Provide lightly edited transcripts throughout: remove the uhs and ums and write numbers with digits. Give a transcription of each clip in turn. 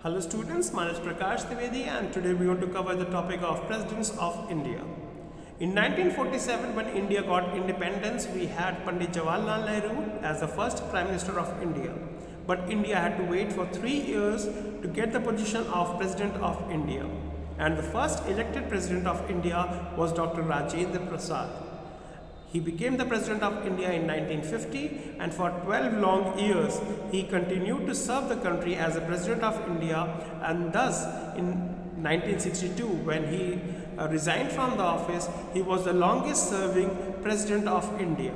Hello students, my name is Prakash Trivedi and today we are going to cover the topic of Presidents of India. In 1947, when India got independence, we had Pandit Jawaharlal Nehru as the first Prime Minister of India. But India had to wait for 3 years to get the position of President of India. And the first elected President of India was Dr. Rajendra Prasad. He became the President of India in 1950 and for 12 long years he continued to serve the country as the President of India, and thus in 1962 when he resigned from the office, he was the longest serving President of India.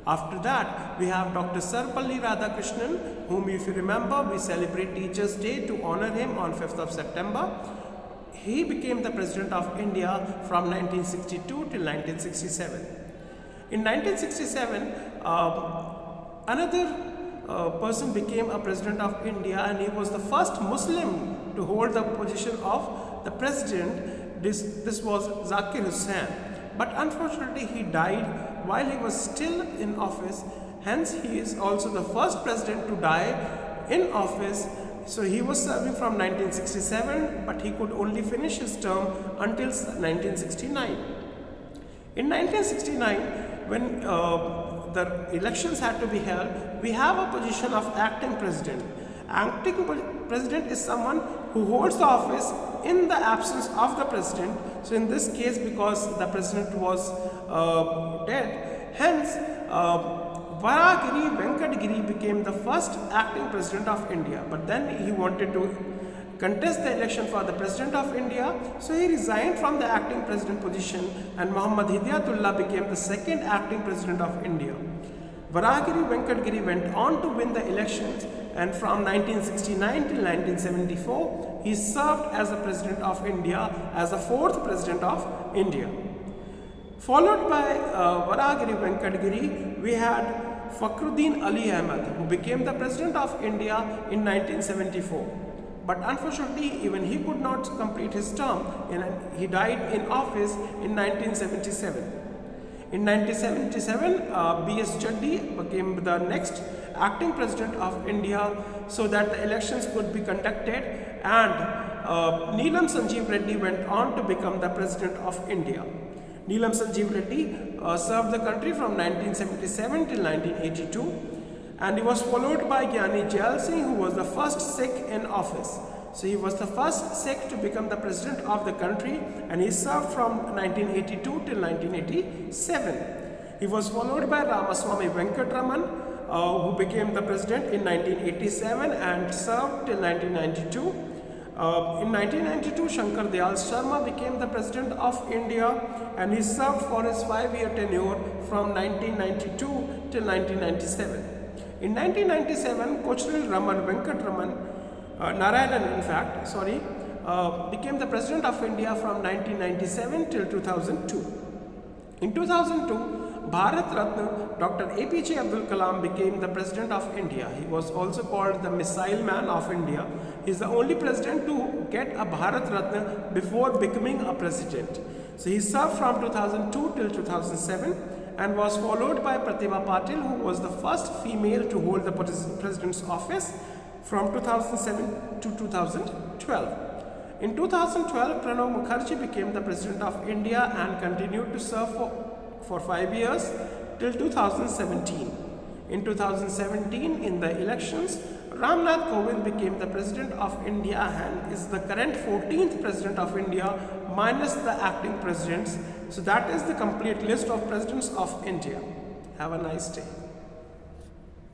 After that, we have Dr. Sarvepalli Radhakrishnan, whom if you remember we celebrate Teachers' Day to honor him on 5th of September. He became the President of India from 1962 till 1967. In 1967, another person became a President of India, and he was the first Muslim to hold the position of the President. This was Zakir Hussain. But unfortunately, he died while he was still in office. Hence, he is also the first President to die in office. So he was serving from 1967, but he could only finish his term until 1969. In 1969, when the elections had to be held, we have a position of acting president. Acting president is someone who holds the office in the absence of the president. So in this case, because the president was dead, hence Varagiri Venkatgiri became the first acting president of India. But then he wanted to contest the election for the President of India, so he resigned from the acting president position and Muhammad Hidayatullah became the second acting president of India. Varagiri Venkatgiri went on to win the elections, and from 1969 till 1974 he served as the President of India as the fourth President of India. Followed by Varagiri Venkatgiri, we had Fakhruddin Ali Ahmed, who became the President of India in 1974. But unfortunately, even he could not complete his term. He died in office in 1977. In 1977, B.S. Chaddi became the next acting president of India so that the elections could be conducted, and Neelam Sanjeev Reddy went on to become the president of India. Neelam Sanjeev Reddy served the country from 1977 till 1982. And he was followed by Gyani Jail Singh, who was the first Sikh in office. So he was the first Sikh to become the president of the country, and he served from 1982 till 1987. He was followed by Ramaswamy Venkatraman, who became the president in 1987 and served till 1992. In 1992, Shankar Dayal Sharma became the President of India, and he served for his 5-year tenure from 1992 till 1997. In 1997, Kochuril Raman Venkatraman, Narayanan became the President of India from 1997 till 2002. In 2002, Bharat Ratna Dr. APJ Abdul Kalam became the President of India. He was also called the Missile Man of India. He is the only president to get a Bharat Ratna before becoming a president. So he served from 2002 till 2007. And was followed by Pratibha Patil, who was the first female to hold the president's office from 2007 to 2012. In 2012, Pranab Mukherjee became the President of India and continued to serve for 5 years till 2017. In 2017, in the elections, Ram Nath Kovind became the President of India and is the current 14th President of India minus the acting presidents. So that is the complete list of Presidents of India. Have a nice day.